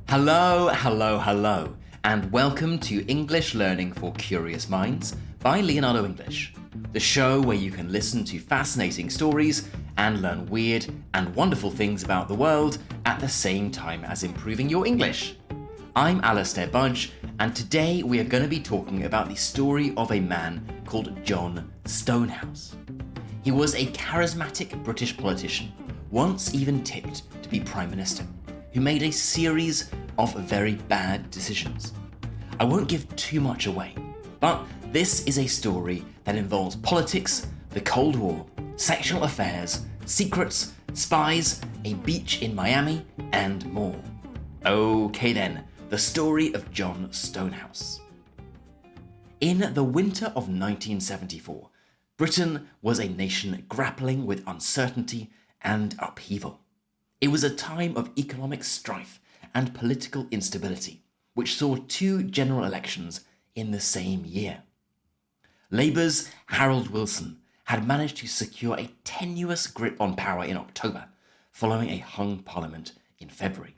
Hello, hello, hello, and welcome to English Learning for Curious Minds by Leonardo English, the show where you can listen to fascinating stories and learn weird and wonderful things about the world at the same time as improving your English. I'm Alastair Budge, and today we are going to be talking about the story of a man called John Stonehouse. He was a charismatic British politician, once even tipped to be Prime Minister, who made a series of very bad decisions. I won't give too much away, but this is a story that involves politics, the Cold War, sexual affairs, secrets, spies, a beach in Miami, and more. Okay then, the story of John Stonehouse. In the winter of 1974, Britain was a nation grappling with uncertainty and upheaval. It was a time of economic strife and political instability, which saw two general elections in the same year. Labour's Harold Wilson had managed to secure a tenuous grip on power in October, following a hung parliament in February.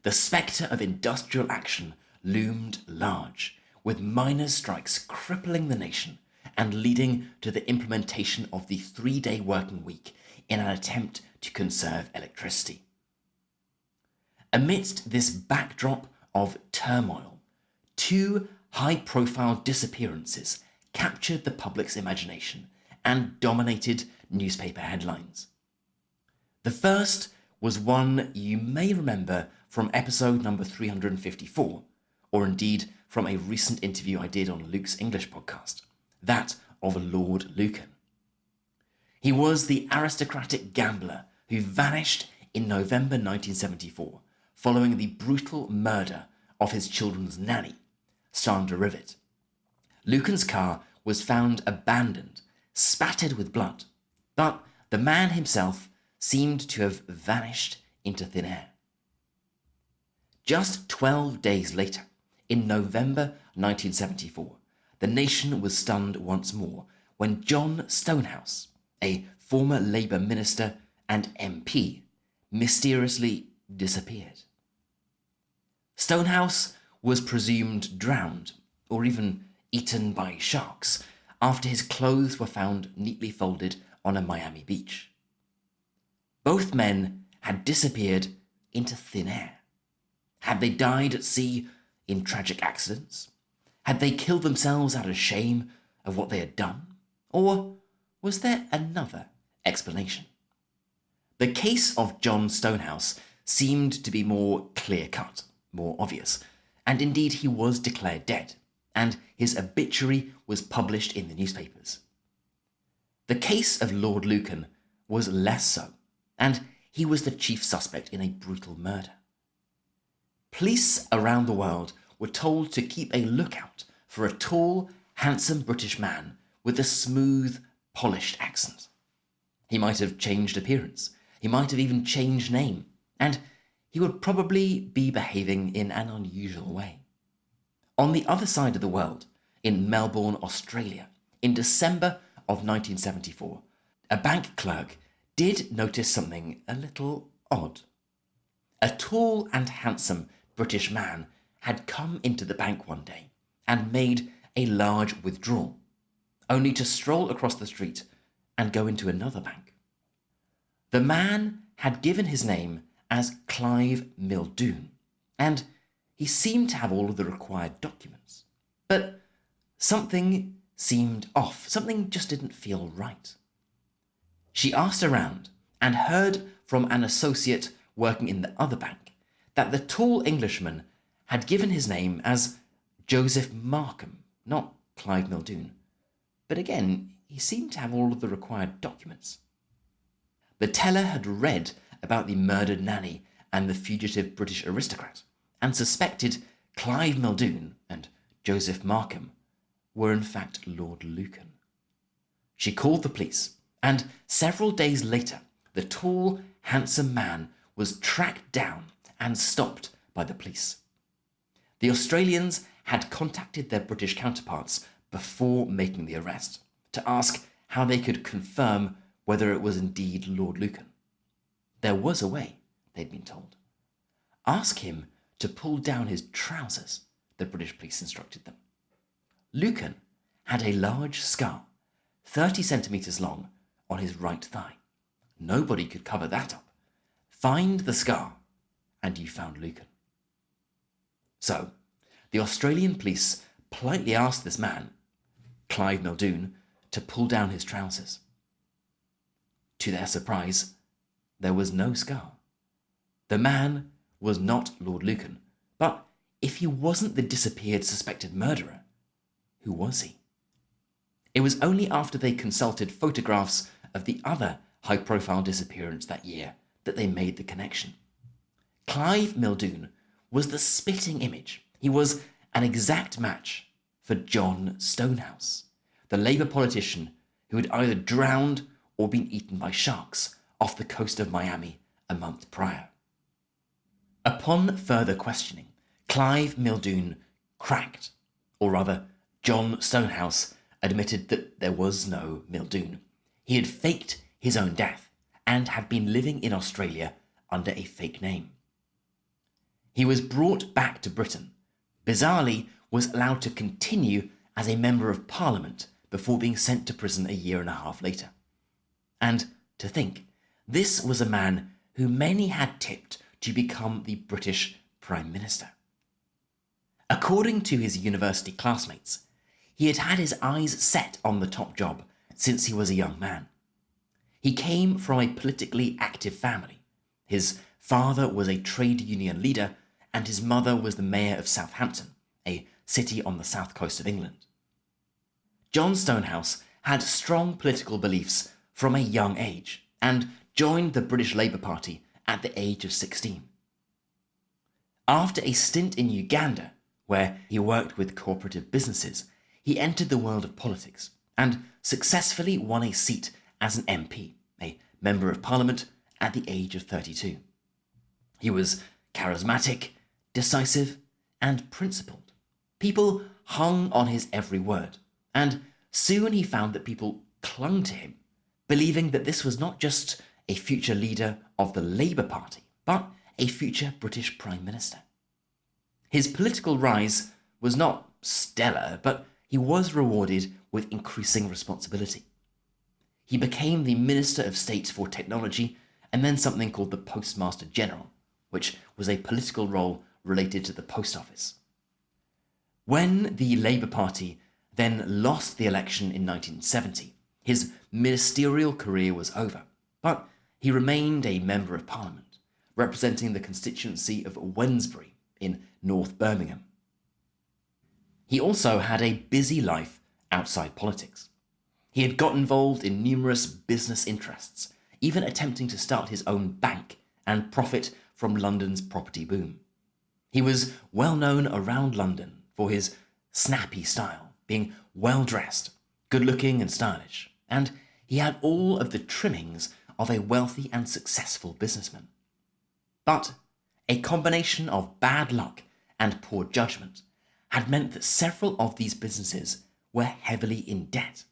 The spectre of industrial action loomed large, with miners' strikes crippling the nation and leading to the implementation of the 3-day working week in an attempt to conserve electricity. Amidst this backdrop of turmoil, two high-profile disappearances captured the public's imagination and dominated newspaper headlines. The first was one you may remember from episode number 354, or indeed from a recent interview I did on Luke's English podcast, that of Lord Lucan. He was the aristocratic gambler who vanished in November 1974 following the brutal murder of his children's nanny, Sandra Rivet. Lucan's car was found abandoned, spattered with blood, but the man himself seemed to have vanished into thin air. Just 12 days later, in November 1974, the nation was stunned once more when John Stonehouse, a former Labour minister and MP, mysteriously disappeared. Stonehouse was presumed drowned or even eaten by sharks after his clothes were found neatly folded on a Miami beach. Both men had disappeared into thin air. Had they died at sea in tragic accidents? Had they killed themselves out of shame of what they had done? Or was there another explanation? The case of John Stonehouse seemed to be more clear-cut, more obvious, and indeed he was declared dead, and his obituary was published in the newspapers. The case of Lord Lucan was less so, and he was the chief suspect in a brutal murder. Police around the world were told to keep a lookout for a tall, handsome British man with a smooth, polished accent. He might have changed appearance, he might have even changed name, and he would probably be behaving in an unusual way. On the other side of the world, in Melbourne, Australia, in December of 1974, a bank clerk did notice something a little odd. A tall and handsome British man had come into the bank one day and made a large withdrawal, only to stroll across the street and go into another bank. The man had given his name as Clive Muldoon, and he seemed to have all of the required documents. But something seemed off, something just didn't feel right. She asked around and heard from an associate working in the other bank that the tall Englishman had given his name as Joseph Markham, not Clive Muldoon. But again, he seemed to have all of the required documents. The teller had read about the murdered nanny and the fugitive British aristocrat, and suspected Clive Muldoon and Joseph Markham were in fact Lord Lucan. She called the police, and several days later, the tall, handsome man was tracked down and stopped by the police. The Australians had contacted their British counterparts before making the arrest to ask how they could confirm whether it was indeed Lord Lucan. There was a way, they'd been told. Ask him to pull down his trousers, the British police instructed them. Lucan had a large scar, 30 centimetres long, on his right thigh. Nobody could cover that up. Find the scar, and you found Lucan. So, the Australian police politely asked this man, Clive Muldoon, to pull down his trousers. To their surprise, there was no scar. The man was not Lord Lucan, but if he wasn't the disappeared suspected murderer, who was he? It was only after they consulted photographs of the other high-profile disappearance that year that they made the connection. Clive Muldoon was the spitting image. He was an exact match for John Stonehouse, the Labour politician who had either drowned or been eaten by sharks off the coast of Miami a month prior. Upon further questioning, Clive Muldoon cracked, or rather, John Stonehouse admitted that there was no Muldoon. He had faked his own death and had been living in Australia under a fake name. He was brought back to Britain, bizarrely was allowed to continue as a member of Parliament before being sent to prison a year and a half later. And to think, this was a man who many had tipped to become the British Prime Minister. According to his university classmates, he had had his eyes set on the top job since he was a young man. He came from a politically active family. His father was a trade union leader and his mother was the mayor of Southampton, a city on the south coast of England. John Stonehouse had strong political beliefs from a young age and joined the British Labour Party at the age of 16. After a stint in Uganda, where he worked with cooperative businesses, he entered the world of politics and successfully won a seat as an MP, a Member of Parliament, at the age of 32. He was charismatic, decisive, and principled. People hung on his every word, and soon he found that people clung to him, believing that this was not just a future leader of the Labour Party, but a future British Prime Minister. His political rise was not stellar, but he was rewarded with increasing responsibility. He became the Minister of State for Technology and then something called the Postmaster General, which was a political role related to the post office. When the Labour Party then lost the election in 1970, his ministerial career was over, but he remained a Member of Parliament, representing the constituency of Wednesbury in North Birmingham. He also had a busy life outside politics. He had got involved in numerous business interests, even attempting to start his own bank and profit from London's property boom. He was well known around London for his snappy style, being well-dressed, good-looking and stylish, and he had all of the trimmings of a wealthy and successful businessman. But a combination of bad luck and poor judgment had meant that several of these businesses were heavily in debt,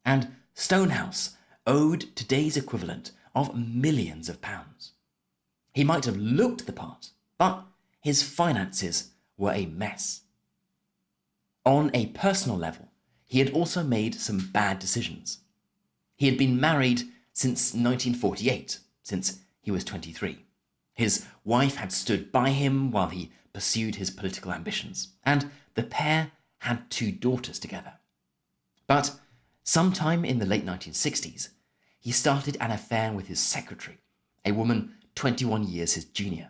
and Stonehouse owed today's equivalent of millions of pounds. He might have looked the part, but his finances were a mess. On a personal level, he had also made some bad decisions. He had been married since 1948, since he was 23. His wife had stood by him while he pursued his political ambitions, and the pair had 2 daughters together. But sometime in the late 1960s, he started an affair with his secretary, a woman 21 years his junior.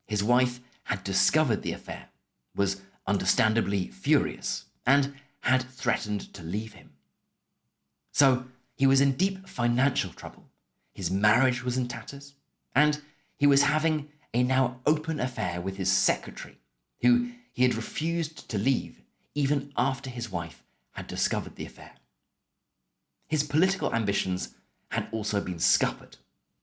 His wife had discovered the affair, was understandably furious, and had threatened to leave him. So he was in deep financial trouble, his marriage was in tatters, and he was having a now open affair with his secretary, who he had refused to leave even after his wife had discovered the affair. His political ambitions had also been scuppered.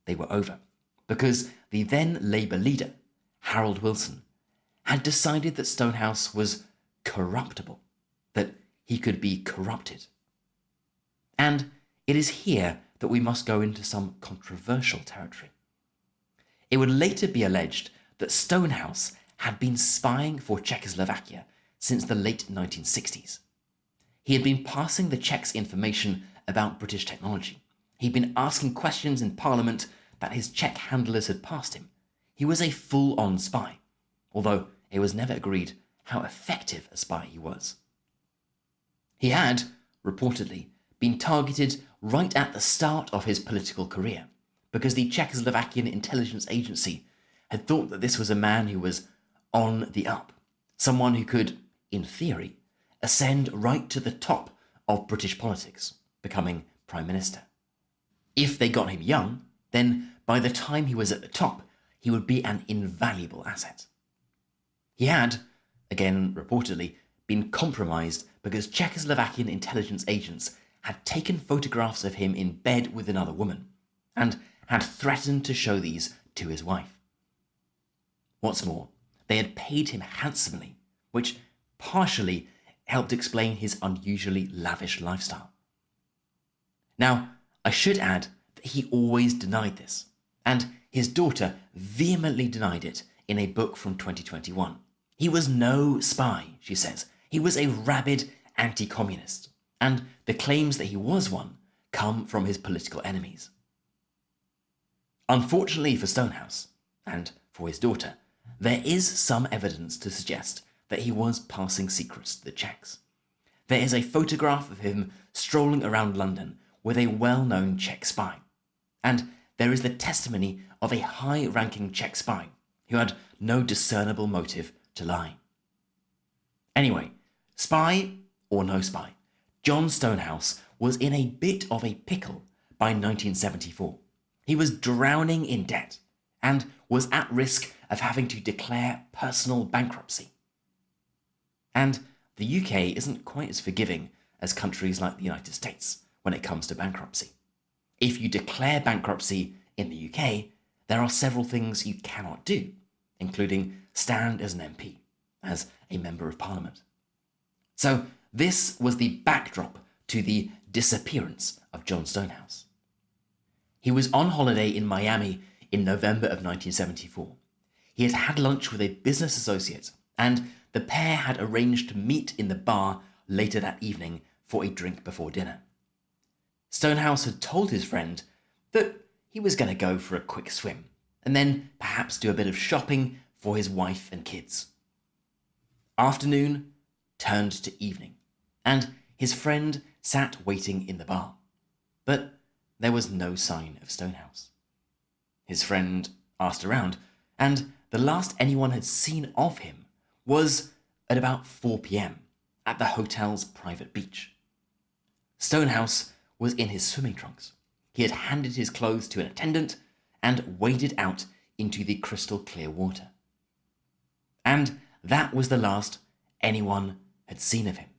They were over, because the then Labour leader, Harold Wilson, had decided that Stonehouse was corruptible, that he could be corrupted. And it is here that we must go into some controversial territory. It would later be alleged that Stonehouse had been spying for Czechoslovakia since the late 1960s. He had been passing the Czechs information about British technology. He'd been asking questions in Parliament that his Czech handlers had passed him. He was a full-on spy, although it was never agreed how effective a spy he was. He had, reportedly, been targeted right at the start of his political career, because the Czechoslovakian intelligence agency had thought that this was a man who was on the up, someone who could, in theory, ascend right to the top of British politics, becoming Prime Minister. If they got him young, then by the time he was at the top, he would be an invaluable asset. He had, again reportedly, been compromised because Czechoslovakian intelligence agents had taken photographs of him in bed with another woman, and had threatened to show these to his wife. What's more, they had paid him handsomely, which partially helped explain his unusually lavish lifestyle. Now, I should add that he always denied this, and his daughter vehemently denied it in a book from 2021. He was no spy, she says. He was a rabid anti-communist, and the claims that he was one come from his political enemies. Unfortunately for Stonehouse, and for his daughter, there is some evidence to suggest that he was passing secrets to the Czechs. There is a photograph of him strolling around London with a well-known Czech spy, and there is the testimony of a high-ranking Czech spy who had no discernible motive to lie. Anyway, spy or no spy, John Stonehouse was in a bit of a pickle by 1974. He was drowning in debt and was at risk of having to declare personal bankruptcy. And the UK isn't quite as forgiving as countries like the United States when it comes to bankruptcy. If you declare bankruptcy in the UK, there are several things you cannot do, including stand as an MP, as a Member of Parliament. So this was the backdrop to the disappearance of John Stonehouse. He was on holiday in Miami in November of 1974. He had had lunch with a business associate, and the pair had arranged to meet in the bar later that evening for a drink before dinner. Stonehouse had told his friend that he was going to go for a quick swim, and then perhaps do a bit of shopping for his wife and kids. Afternoon turned to evening, and his friend sat waiting in the bar, but there was no sign of Stonehouse. His friend asked around, and the last anyone had seen of him was at about 4 p.m. at the hotel's private beach. Stonehouse was in his swimming trunks. He had handed his clothes to an attendant and waded out into the crystal clear water. And that was the last anyone had seen of him,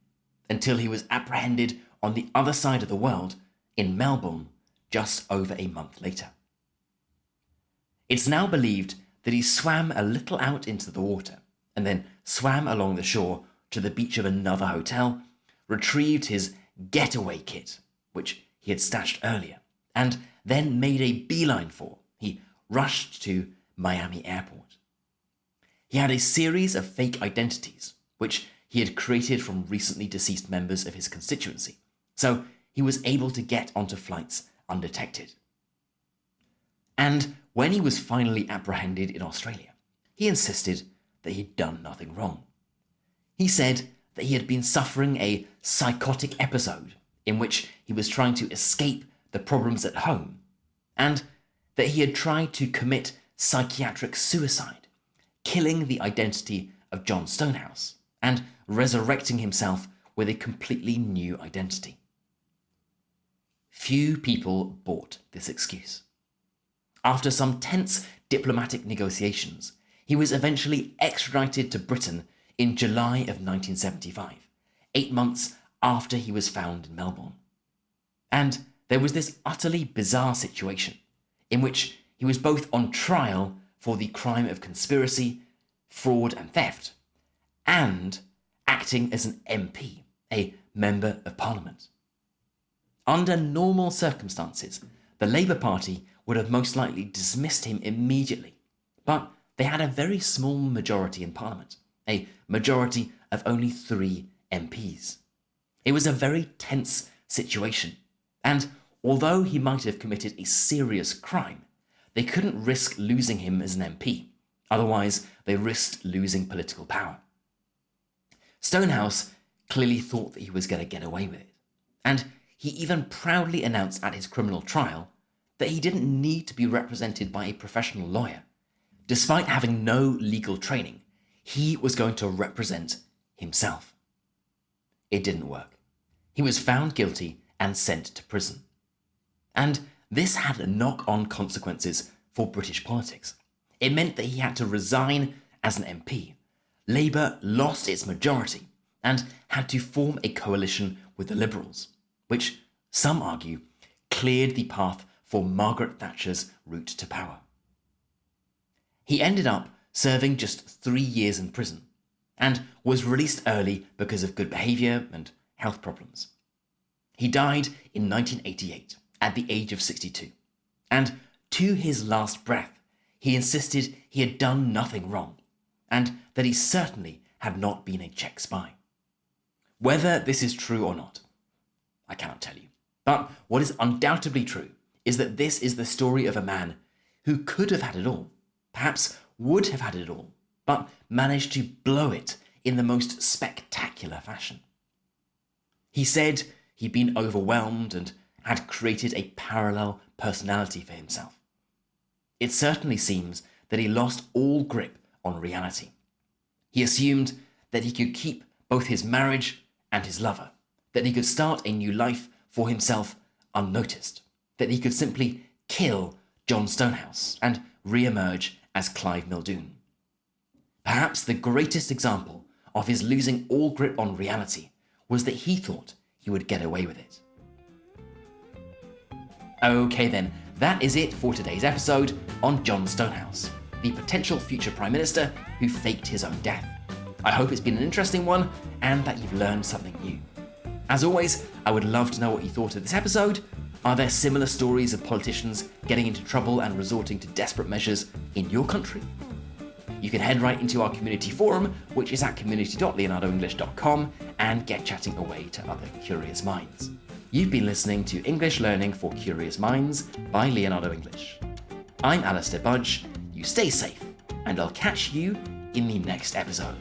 until he was apprehended on the other side of the world in Melbourne just over a month later. It's now believed that he swam a little out into the water and then swam along the shore to the beach of another hotel, retrieved his getaway kit, which he had stashed earlier, and then made a beeline for. He rushed to Miami Airport. He had a series of fake identities, which he had created from recently deceased members of his constituency, so he was able to get onto flights undetected. And when he was finally apprehended in Australia, he insisted that he'd done nothing wrong. He said that he had been suffering a psychotic episode in which he was trying to escape the problems at home, and that he had tried to commit psychiatric suicide, killing the identity of John Stonehouse and resurrecting himself with a completely new identity. Few people bought this excuse. After some tense diplomatic negotiations, he was eventually extradited to Britain in July of 1975, 8 months after he was found in Melbourne. And there was this utterly bizarre situation in which he was both on trial for the crime of conspiracy, fraud and theft, and acting as an MP, a Member of Parliament. Under normal circumstances, the Labour Party would have most likely dismissed him immediately, but they had a very small majority in Parliament, a majority of only 3 MPs. It was a very tense situation, and although he might have committed a serious crime, they couldn't risk losing him as an MP, otherwise they risked losing political power. Stonehouse clearly thought that he was going to get away with it, and he even proudly announced at his criminal trial that he didn't need to be represented by a professional lawyer. Despite having no legal training, he was going to represent himself. It didn't work. He was found guilty and sent to prison. And this had knock-on consequences for British politics. It meant that he had to resign as an MP. Labour lost its majority and had to form a coalition with the Liberals, which, some argue, cleared the path for Margaret Thatcher's route to power. He ended up serving just 3 years in prison and was released early because of good behaviour and health problems. He died in 1988 at the age of 62, and to his last breath, he insisted he had done nothing wrong and that he certainly had not been a Czech spy. Whether this is true or not, I cannot tell you. But what is undoubtedly true is that this is the story of a man who could have had it all, perhaps would have had it all, but managed to blow it in the most spectacular fashion. He said he'd been overwhelmed and had created a parallel personality for himself. It certainly seems that he lost all grip on reality. He assumed that he could keep both his marriage and his lover, that he could start a new life for himself unnoticed, that he could simply kill John Stonehouse and re-emerge as Clive Muldoon. Perhaps the greatest example of his losing all grip on reality was that he thought he would get away with it. Okay then, that is it for today's episode on John Stonehouse, the potential future Prime Minister who faked his own death. I hope it's been an interesting one and that you've learned something new. As always, I would love to know what you thought of this episode. Are there similar stories of politicians getting into trouble and resorting to desperate measures in your country? You can head right into our community forum, which is at community.leonardoenglish.com, and get chatting away to other curious minds. You've been listening to English Learning for Curious Minds by Leonardo English. I'm Alistair Budge, you stay safe, and I'll catch you in the next episode.